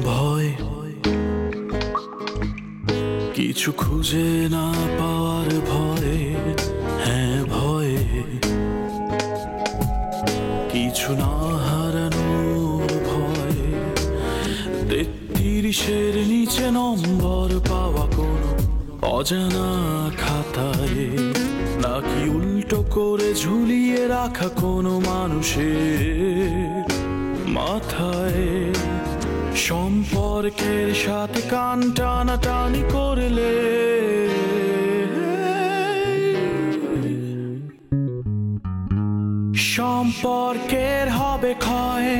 ভয় কিছু খুঁজে না পাওয়ার ভয়ে, হ্যাঁ ভয়ে কিছু না হারানোর ভয়ে, ৩৩-এর নিচে নম্বর পাওয়া কোনো অজানা খাতায়, নাকি উল্টো করে ঝুলিয়ে রাখা কোনো মানুষের মাথায়। সম্পর্কের সাথে কান টানাটানি করলে সম্পর্কের হবে ক্ষয়,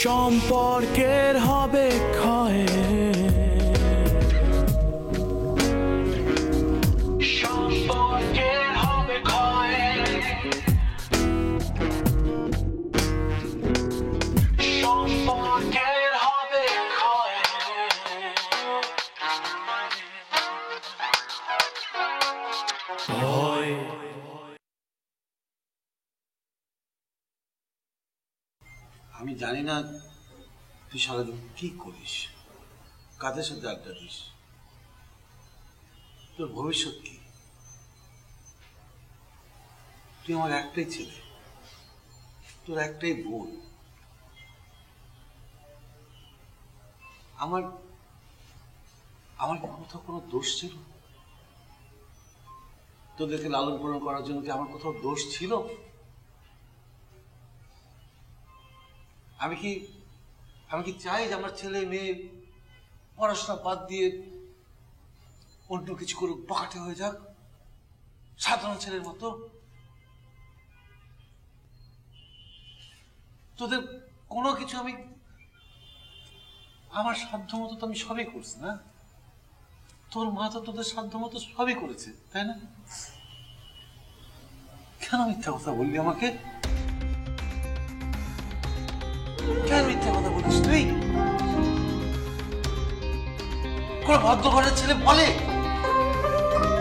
সম্পর্কের হবে ক্ষয়, সম্পর্কের হবে ক্ষয়, সম্পর্কের হবে ক্ষয়। ভয় আমি জানি না তুই সারাদিন কি করিস, কাদের সাথে আড্ডা দিস, তোর ভবিষ্যৎ কি? তুই আমার একটাই ছেলে, তোর একটাই বোন। আমার আমার কোথাও কোনো দোষ ছিল? তোদেরকে লালন পালন করার জন্য কি আমার কোথাও দোষ ছিল? আমি কি চাই যে আমার ছেলে মেয়ে পড়াশোনা বাদ দিয়ে অন্য কিছু করে বখাটে হয়ে যাক সাধারণ ছেলের মতো? তোদের কোনো কিছু আমি আমার সাধ্য মতো তো আমি সবই করছি না? তোর মা তো তোদের সাধ্য মতো সবই করেছে, তাই না? কেন মিথ্যা কথা বললি আমাকে? কেন মিথ্যা কথা বলিস তুই? কোন ভদ্র ঘরের ছেলে বলে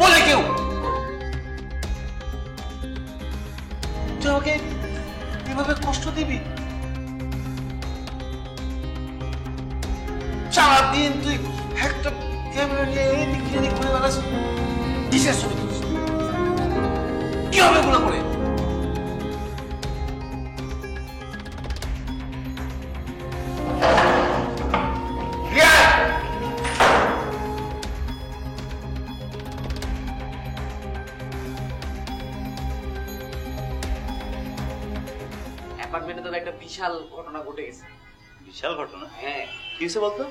বলে কেউ তুই আমাকে এভাবে কষ্ট দিবি? সারাদিন তুই একটা ক্যামেরা নিয়ে এদিক সেদিক ঘুরে বেড়াস, কিসের ছবি তুলিস? কি হবে এগুলো করে? অ্যাপার্টমেন্টে তো একটা বিশাল ঘটনা ঘটে গেছে। বিশাল ঘটনা? হ্যাঁ। কি হয়েছে বলতো?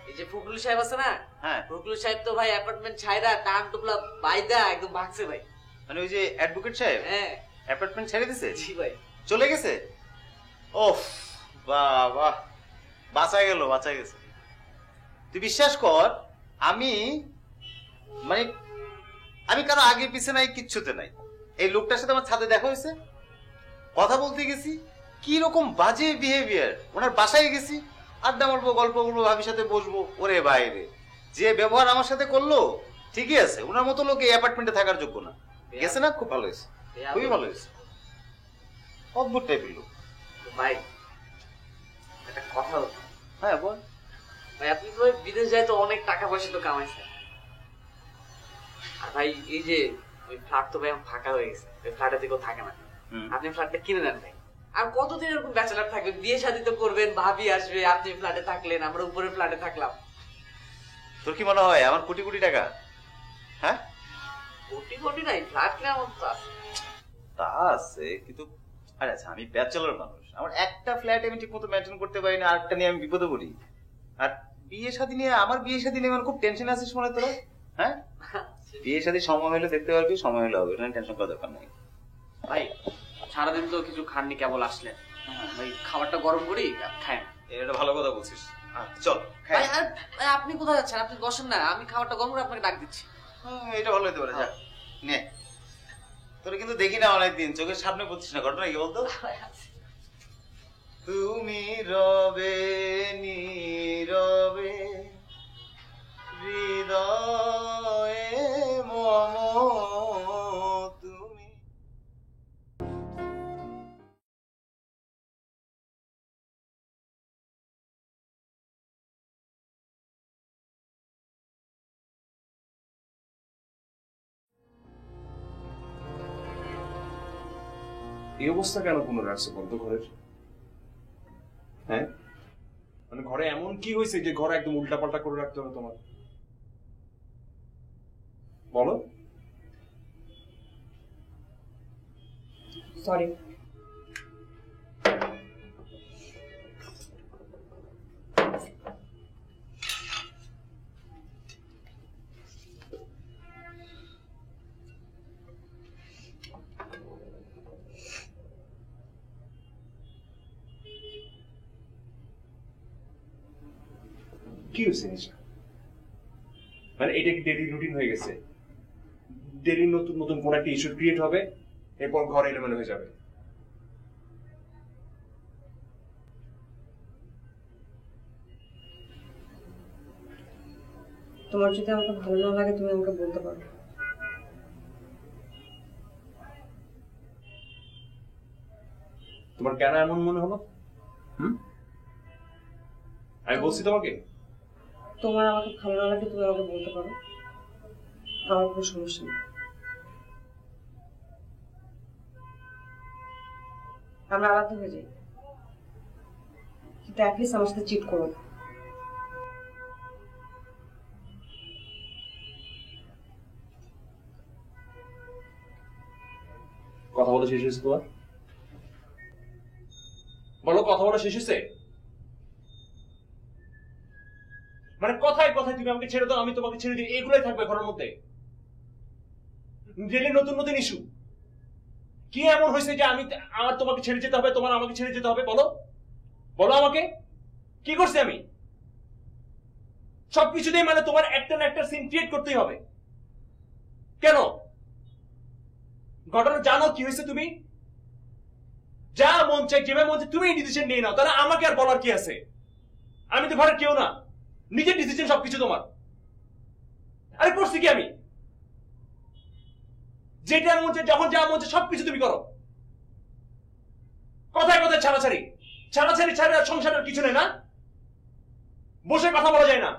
এই যে ফখরুল সাহেব আছে না, হ্যাঁ, ফখরুল সাহেব তো ভাই অ্যাপার্টমেন্ট ছাইরা টান টুকলা বাইদা একদম ভাগছে ভাই। মানে ওই যে অ্যাডভোকেট সাহেব? হ্যাঁ। অ্যাপার্টমেন্ট ছেড়ে দিছে? জি ভাই। চলে গেছে? ওফ বাবা, বাঁচা গেল, বাঁচা গেছে। তুই বিশ্বাস কর, আমি মানে আমি কারো আগে পিছে নাই, কিচ্ছুতে নাই। এই লোকটার সাথে আমার ছাদে দেখা হয়েছে, কথা বলতে গেছি, কি রকম বাজে বিহেভিয়ার। ওনার বাসায় গেছি, আড্ডা মারবো, গল্প করবো, ভাবির সাথে বসবো, ওরে বাইরে যে ব্যবহার আমার সাথে করলো। ঠিকই আছে, ওনার মতো লোক এই অ্যাপার্টমেন্টে থাকার যোগ্য না। গেছে না, খুব ভালো হয়েছে, খুবই ভালো হয়েছে। অদ্ভুত টাইপের লোক ভাই। একটা কথা হতো। হ্যাঁ বল ভাই, আপনি তো বিদেশ যায় তো অনেক টাকা পয়সা তো কামাইছেন। আর ভাই এই যে ওই ফ্ল্যাট তো ভাই ফাঁকা হয়ে গেছে, ওই ফ্ল্যাটে কেউ থাকে না। আপনি ফ্ল্যাটটা কিনে নেন ভাই। আর কতদিন এরকম ব্যাচেলার থাকবেন? বিয়ে শাদী তো করবেন, ভাবি আসবে, আপনি ফ্ল্যাটে থাকলেন, আমরা উপরের ফ্ল্যাটে থাকলাম। তোর কি মনে হয় আমার কোটি কোটি টাকা? হ্যাঁ, কোটি কোটি নাই, ফ্ল্যাট কেনার মতো আছে। তা আছে, কিন্তু আরে আচ্ছা, আমি ব্যাচেলর মানুষ, আমার একটা ফ্ল্যাট আমি ঠিক মতো মেনটেন করতে পারি না, আরেকটা নিয়ে আমি বিপদে পড়ি। আর বিয়ে শাদী নিয়ে, আমার বিয়ে শাদী নিয়ে আমার খুব টেনশন আছিস মনে তোরা? হ্যাঁ, বিয়ে শাদী সময় হলে দেখতে পারবি, সময় হলে হবে, এটা টেনশন করার দরকার নেই। ভাই সারাদিন তো কিছু খাননি, কেবল আসলেন ভাই, খাবারটা গরম করি খায় না। এটা ভালো কথা বলছিস, চল। ভাই আপনি কোথায় যাচ্ছেন? আপনি বসেন না, আমি খাবারটা গরম করে আপনাকে ডাক দিচ্ছি। এটা ভালো হতে পারে, যা নে। তোরা কিন্তু দেখি না অনেকদিন, চোখের সামনে পড়ছিস না, ঘটনা কি বলতো? তুমি রবে নীরবে হৃদয়ে মম এই অবস্থা কেন পুনরায় রাখছো বলতো ঘরের? হ্যাঁ, মানে ঘরে এমন কি হয়েছে যে ঘরে একদম উল্টাপাল্টা করে রাখতে হবে তোমার? বলো। সরি। কি হয়েছে নিশা? মানে এটা কি ডেইলি রুটিন হয়ে গেছে? ডেইলি নতুন নতুন কোন একটা ইস্যু ক্রিয়েট হবে, এরপর ঘর এলোমেলো হয়ে যাবে। তোমার যদি আমাকে ভালো না লাগে তুমি আমাকে বলতে পারো। তোমার কেন এমন মনে হলো? আমি বলছি তোমাকে। তোমার আমাকে ভালো না লাগে তুমি আমাকে বলতে পারো, আমার কোনো সমস্যা নেই। আমরা আলাদা হয়ে যাই, কিন্তু অ্যাটলিস্ট আমার সাথে চিট করো না। কথা বলা শেষ হয়েছে তোমার? বলো, কথা বলা শেষ হয়েছে? মানে কথায় কথায় তুমি আমাকে ছেড়ে দাও, আমি তোমাকে ছেড়ে দিই, এগুলাই থাকবে ঘরের মধ্যে? ডেলি নতুন নতুন ইস্যু। কি এমন হয়েছে যে আমার তোমাকে ছেড়ে যেতে হবে, তোমার আমাকে ছেড়ে যেতে হবে? বলো, বলো আমাকে, কি করছি আমি? সবকিছুতেই মানে তোমার একটা না একটা সিন ক্রিয়েট করতেই হবে কেন? ঘটনা জানো কি হয়েছে? তুমি যা মন চাই যেভাবে মন চাই তুমি ডিসিশন নিয়ে নাও, তাহলে আমাকে আর বলার কি আছে? আমি তো ঘরের কেউ না, নিজের ডিসিশন সবকিছু তোমার। আরে করছি কি আমি? যেটা মন চাই যখন যা মন চাই সবকিছু তুমি করো। কথায় কথায় ছাড়াছাড়ি ছাড়াছাড়ি ছাড়া সংসারের কিছু নেই না? বসে কথা বলা যায় না?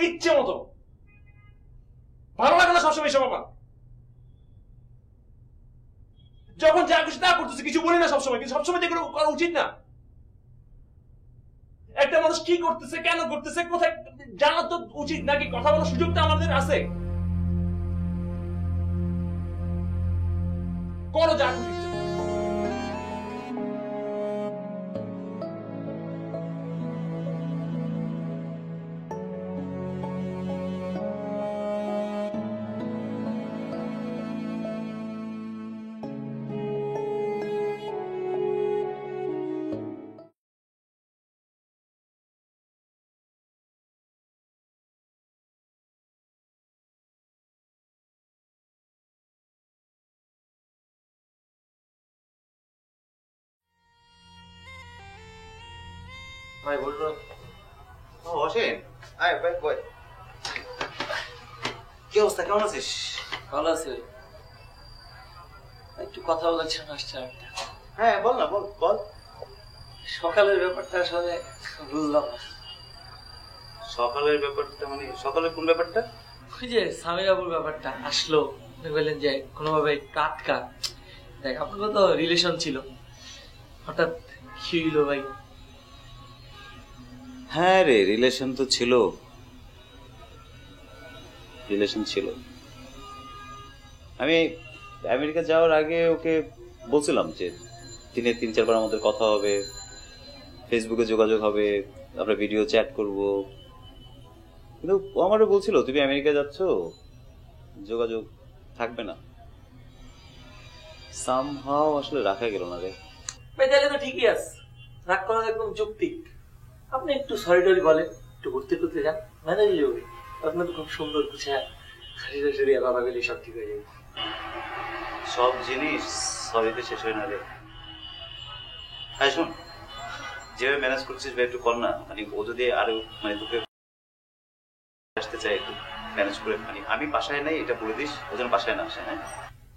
ইচ্ছে মতো ভালো লাগে না সবসময় এসব। আমার যখন যা খুশি তা করতেছে, কিছু বলি না সবসময়, কিন্তু সবসময় এগুলো করা উচিত না। একটা মানুষ কি করতেছে, কেন করতেছে, কোথায় জানা তো উচিত নাকি? কথা বলার সুযোগটা আমাদের আছে। করো যা খুশি। ভাই বললো। ও অসীম, আয় ভাই বল। কি অবস্থা, কেমন আছিস? ভালো আছে। একটু কথা বলার জন্য আসছে। হ্যাঁ বল না, বল বল। সকালের ব্যাপারটা আসলে বুঝলাম না। সকালের ব্যাপারটা মানে সকালের কোন ব্যাপারটা? ওই যে স্বামী বাবুর ব্যাপারটা আসলো, বললেন যে কোনোভাবে টাটকা দেখ আপনার তো রিলেশন ছিল, হঠাৎ কি হইলো ভাই? হ্যাঁ রে, রিলেশন তো ছিল, রিলেশন ছিল। আমি আমেরিকা যাওয়ার আগে ওকে বলছিলাম যে দিনে 3-4 বার আমাদের কথা হবে, ফেসবুকে যোগাযোগ হবে, আমরা ভিডিও চ্যাট করব। কিন্তু ও আমারও বলছিল তুমি আমেরিকা যাচ্ছ, যোগাযোগ থাকবে না। সামহাও আসলে রাখা গেল না রে। ভাই তাহলে তো ঠিকই আছে, রাগ করা একদম যৌক্তিক। আপনি একটু সরি টরি বলেন, একটু ঘুরতে ঘুরতে যান, ম্যানেজ হয়ে যাবে। আপনার তো খুব সুন্দর কিছু হাসি বাবা গেলে সব ঠিক হয়ে যাবে। সব জিনিস সরিতে শেষ হয় না রে। হ্যাঁ শোন, যেভাবে ম্যানেজ করছিস ভাই একটু কর না। মানে ও যদি আরো মানে তোকে আসতে চাই, একটু ম্যানেজ করে। মানে আমি বাসায় নাই এটা বলে দিস, ও যেন বাসায় না আসে। হ্যাঁ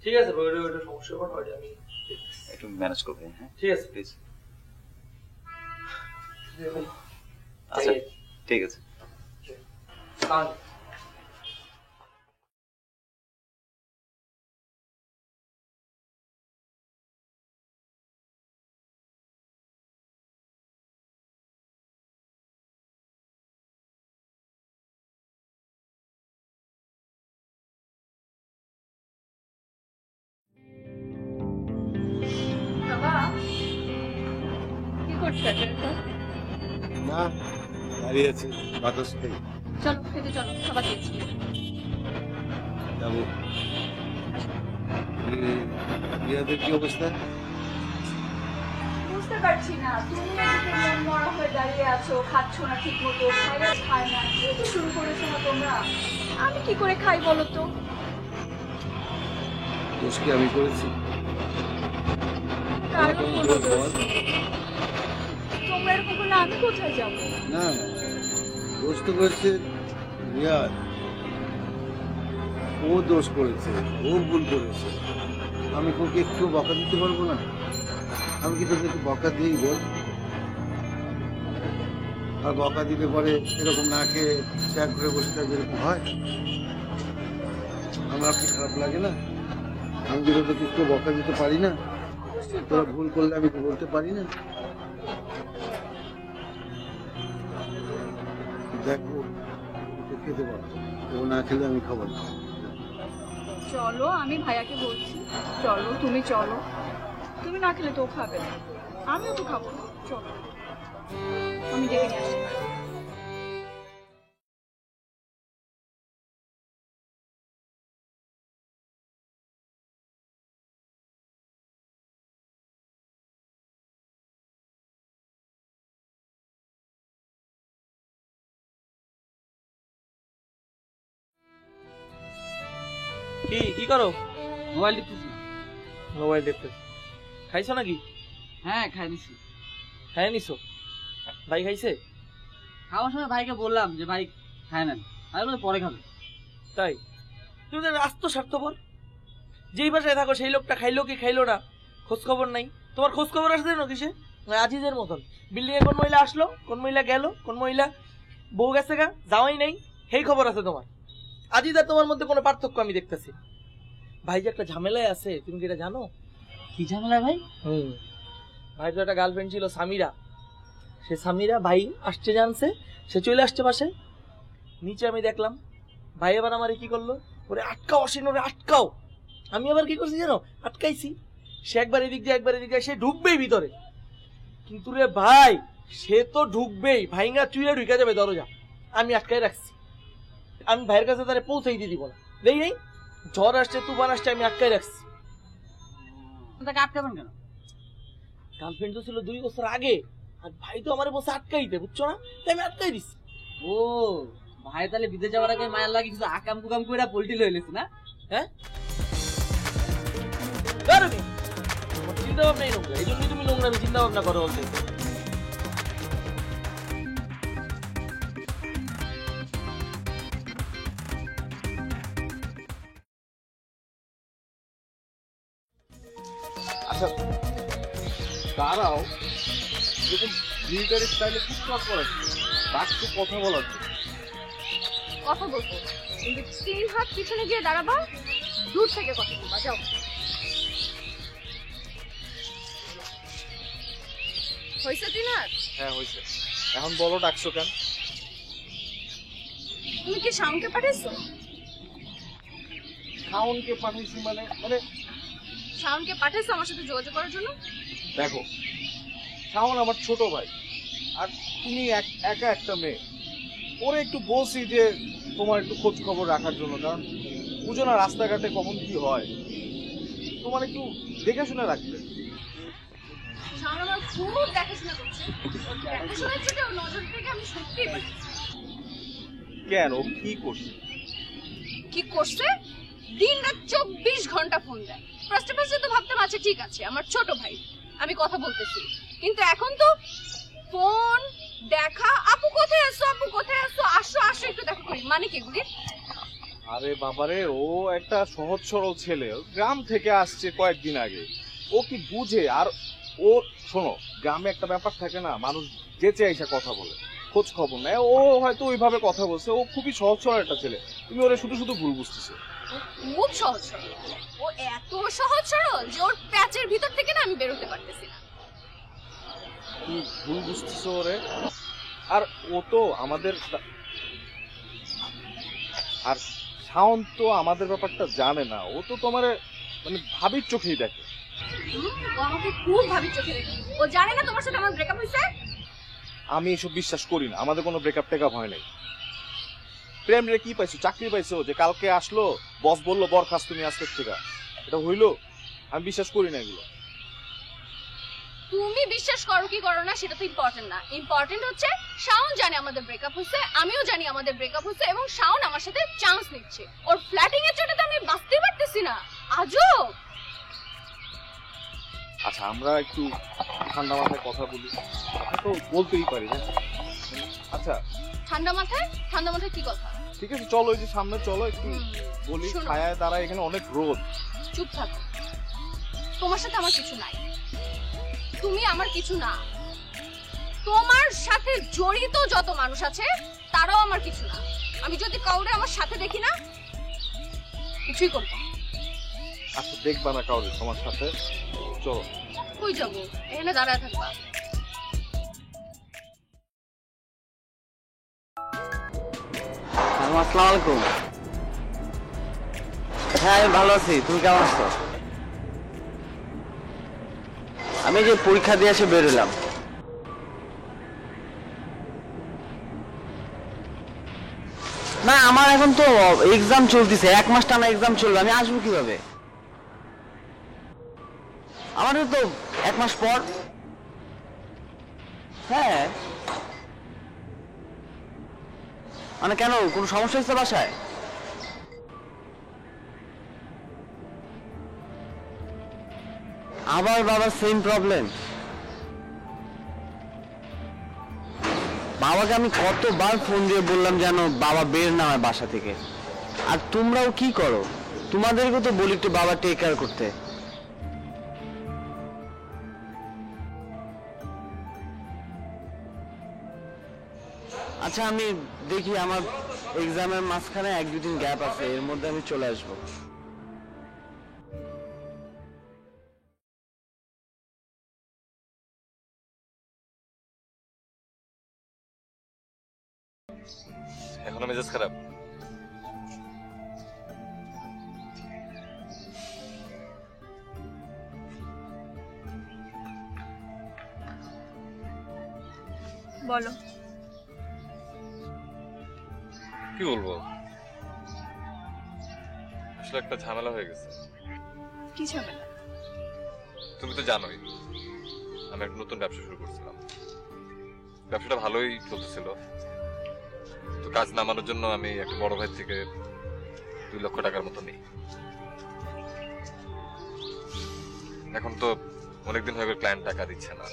ঠিক আছে, ওইটা সমস্যা কোনো, আমি একটু ম্যানেজ করবে। হ্যাঁ ঠিক আছে প্লিজ। আচ্ছা ঠিক আছে। না, দাঁড়িয়ে আছে বাতাস খাই। চলো খেতে চলো, খাবার দিচ্ছি। যাবো। রিয়াদের কি অবস্থা? বুঝতে পারছি না, তুমি মন মরা হয়ে দাঁড়িয়ে আছো, খাচ্ছ না ঠিক মতো, খাইলে খায় না, কি শুরু করেছো না তোমরা? আমি কি করে খাই বলো তো? দোষ কি আমি করেছি? কারণ কোনো দোষ নেই। তোমরা এরকম করলে আমি কোথায় যাবো? না, দোষ তো করেছে রিয়াদ। ও দোষ করেছে, ও ভুল করেছে। আমি তোকে একটু বকা দিতে পারবো না? আমি কি তোকে একটু বকা দিই বল? আর বকা দিতে পরে এরকম না খেয়ে চ্যাক করে বসে থাকবে, এরকম হয়? আমার কি খারাপ লাগে না? আমি যদি তোকে একটু বকা দিতে পারি না? তোরা ভুল করলে আমি বলতে পারি না? দেখো, খেতে পারতো, ও না খেলে আমি খাবো না। চলো, আমি ভাইয়াকে বলছি, চলো তুমি চলো। তুমি না খেলে তো ও খাবে না, আমিও তো খাবো না। চলো, আমি ডেকে নিয়ে আসি। কি কি করো? মোবাইল দেখতেছি। মোবাইল দেখতেছ? খাইছো নাকি? হ্যাঁ, খাই নিছি। খাই নিছো? ভাই খাইছে? খাওয়ার সময় ভাইকে বললাম যে ভাই খায় না, আমি বলে পরে খাবে। তাই? তুমি তো রাস্ত স্বার্থপর। যেই বাসায় থাকো সেই লোকটা খাইলো কি খাইলো না খোঁজ খবর নাই। তোমার খোঁজ খবর আসছে না কিসে? আজিজের মতন বিল্ডিং এ কোন মহিলা আসলো, কোন মহিলা গেল, কোন মহিলা বউ গেছে গা, যাওয়াই নাই, সেই খবর আছে তোমার। আজিজ আর তোমার মধ্যে কোনো পার্থক্য আমি দেখতেছি। ভাই যে একটা ঝামেলায় আছে, তুমি কি এটা জানো? কি ঝামেলা ভাই? ভাই তো একটা গার্লফ্রেন্ড ছিল সামিরা। সে সামিরা ভাই আসছে জানছে, সে চলে আসছে পাশে। নিচে আমি দেখলাম ভাই আবার আমারে কি করলো, ওরে আটকাও, অসীন ওরে আটকাও। আমি আবার কি করছি জানো? আটকাইছি। সে একবার এদিক দিয়ে একবার এদিক দিয়ে, সে ঢুকবেই ভিতরে। কিন্তু রে ভাই, সে তো ঢুকবেই, ভাইঙ্গা চুইয়া ঢুকে যাবে দরজা। আমি আটকাই রাখছি। আমি ভাইয়ের কাছে তারে পৌঁছাই দিয়ে দিব না, দেই নেই। ঝড় আসছে, তুফান আসছে, আমি আটকাই রাখছি। তাকে আটকাবেন কেন? গার্লফ্রেন্ড তো ছিল 2 বছর আগে, আর ভাই তো আমার বসে আটকাইতে, বুঝছো না? তাই আমি আটকাই দিছি। ও ভাই, তাহলে বিদেশ যাওয়ার আগে মায়ের লাগে কিছু আকাম কুকাম করে পোল্ট্রি লয়ে লেছে না? হ্যাঁ, চিন্তা ভাবনাই নোংরা, এই জন্যই তুমি নোংরা চিন্তা ভাবনা করো বলতে। আচ্ছা তারাও এরকম মিলিটারি স্টাইলে ফুটপাত করাচ্ছে, ডাকছে কথা বলার জন্য। কথা বলবো, কিন্তু 3 হাত পিছনে গিয়ে দাঁড়াবা, দূর থেকে কথা বলবা। যাও। হয়েছে 3 হাত? হ্যাঁ হয়েছে। এখন বলো ডাকছো কেন? তুমি কি শামকে পাঠাইছো? শাওনকে পাঠাইছি মানে মানে শাওনকে পাঠাইছো আমার সাথে যোগাযোগ করার জন্য? দেখো, শাওন আমার ছোট ভাই, আর তুমি একা একটা মেয়ে। ওরে একটু বলছি যে তোমার একটু খোঁজ খবর রাখার জন্য, কারণ বুঝো না রাস্তাঘাটে কখন কি হয়, তোমার একটু দেখে শুনে রাখতে। শাওন আমার খুব দেখাশোনা করছে, দেখাশোনার জন্য ওর নজর থেকে আমি সত্যিই পাচ্ছি। কেন, ও কি করছে? কি করছে? দিন রাত 24 ঘন্টা ফোন দেয়। ফার্স্টে তো ভাবতাম আচ্ছা ঠিক আছে, আমার ছোট ভাই, আমি কথা বলতেছি। কিন্তু এখন তো ফোন দেখা, আপু কোথায় আছো, আপু কোথায় আছো, আসো আসো একটু দেখা করি। মানে কি এগুলি? আরে বাবারে, ও একটা সহজ সরল ছেলে, গ্রাম থেকে আসছে কয়েকদিন আগে। ও কি বুঝে? আর ও শোনো, গ্রামে একটা ব্যাপার থাকে না, মানুষ যেচে এসে কথা বলে, খোঁজ খবর নেয়। ও হয়তো ওইভাবে কথা বলছে, ও খুবই সহজ সরল একটা ছেলে। তুমি ওরে শুধু শুধু ভুল বুঝতেছো। খুব সহজ সরল, ও এত সহজ সরল যে ওর প্যাচের ভিতর থেকে না আমি বেরোতে পারতেছি না। তুমি ভুল বুঝতেছো ওরে। আর ও তো আমাদের, আর শাওন তো আমাদের ব্যাপারটা জানে না। ও তো তোমার মানে ভাবির চোখেই দেখে। ও আমাকে খুব ভাবি চোখে দেখে। ও জানে না তোমার সাথে আমার ব্রেকআপ হয়েছে? আমি এসব বিশ্বাস করি না, আমাদের কোনো ব্রেকআপ টেকআপ হয় নাই। প্রেম রে কি পাইছো, চাকরি পাইছো যে কালকে আসলো বস বললো বরখাস্ত তুমি আজকের থেকে, এটা হইলো? আমি বিশ্বাস করি না এগুলো। তুমি বিশ্বাস করো কি করো না সেটা তো ইম্পর্টেন্ট না, ইম্পর্টেন্ট হচ্ছে শাওন জানে আমাদের ব্রেকআপ হয়েছে, আমিও জানি আমাদের ব্রেকআপ হয়েছে, এবং শাওন আমার সাথে চান্স নিচ্ছে। ওর ফ্ল্যাটিং এর জন্য তো আমি বাঁচতে পারতেছি না আজও। আচ্ছা আমরা একটু ঠান্ডা মাথায় কথা বলি, কথা তো বলতেই পারি না। আচ্ছা ঠান্ডা মাথায় কি কথা? ঠিক আছে চলো, ওই যে সামনে চলো একটু বলি, ছায়ায় দাঁড়ায়, এখানে অনেক রোদ। চুপ থাকো, তোমার সাথে আমার কিছু নাই, তুমি আমার কিছু না। তোমার সাথে জড়িত যত মানুষ আছে তারাও আমার কিছু না। আমি যদি কাউরে আমার সাথে দেখি না কিছুই করবো। আচ্ছা দেখবা না কাউরে তোমার সাথে? চলো। কই যাবো? এখানে দাঁড়ায় থাকবা। আসসালামু আলাইকুম। হ্যাঁ আমি ভালো আছি, তুমি কেমন আছো? আমি যে পরীক্ষা দিয়ে এসে বেরোলাম। না আমার এখন তো এক্সাম চলতেছে, 1 মাস টানা এক্সাম চলবে, আমি আসবো কিভাবে? আমাদের তো 1 মাস পর। হ্যাঁ মানে কেন, কোনো সমস্যা হচ্ছে বাসায়? আবার বাবার সেম প্রবলেম? বাবাকে আমি কতবার ফোন দিয়ে বললাম যেন বাবা বের না হয় বাসা থেকে, আর তোমরাও কি করো? তোমাদেরকে তো বলি একটু বাবা টেক কেয়ার করতে। আচ্ছা আমি দেখি, আমার এক্সামের মাঝখানে 1-2 দিন গ্যাপ আছে, এর মধ্যে আমি চলে আসবো। এখনো মেজাজ খারাপ? বলো। কি বলবো, আসলে একটা ঝামেলা হয়ে গেছে। কি ঝামেলা? তুমি তো জানোই আমি একটা নতুন ব্যবসা শুরু করছিলাম, ব্যবসাটা ভালোই চলতেছিল। তো কাজ নামানোর জন্য আমি একটা বড় ভাই থেকে 2 লক্ষ টাকার মতো নিই। এখন তো অনেকদিন হয়ে ক্লায়েন্ট টাকা দিচ্ছে না,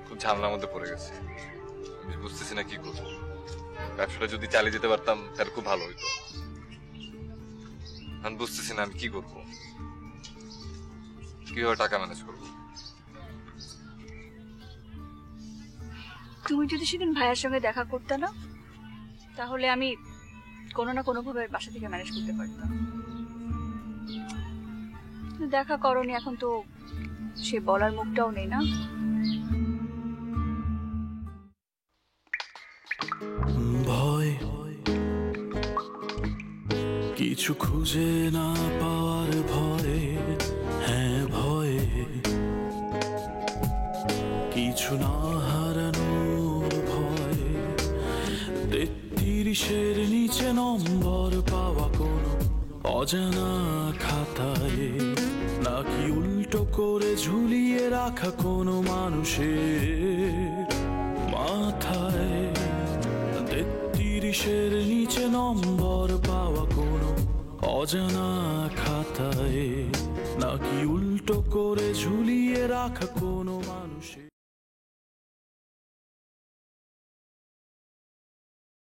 খুব ঝামেলার মধ্যে পড়ে গেছে। আমি বুঝতেছি না কি করবো। ব্যবসাটা যদি চালিয়ে যেতে পারতাম তাহলে খুব ভালো হইতো। আমি বুঝতেছি না আমি কি করবো, কিভাবে টাকা ম্যানেজ করবো। তুমি যদি সেদিন ভাইয়ের সঙ্গে দেখা করতে না, তাহলে আমি কোনো না কোনো ভাবে বাসা থেকে ম্যানেজ করতে পারতাম। দেখা করনি, এখন তো সে বলার মুখটাও নেই না। ভয় কিছু খুঁজে না পাওয়ার ভয়ে, হ্যাঁ ভয়ে কিছু না হারানোর ভয়ে, 33-এর নিচে নম্বর পাওয়া কোনো অজানা খাতায়, নাকি উল্টো করে ঝুলিয়ে রাখা কোনো মানুষের মাথায়। 33-এর নিচে নম্বর পাওয়া কোনো অজানা খাতায়, নাকি উল্টো করে ঝুলিয়ে রাখা কোনো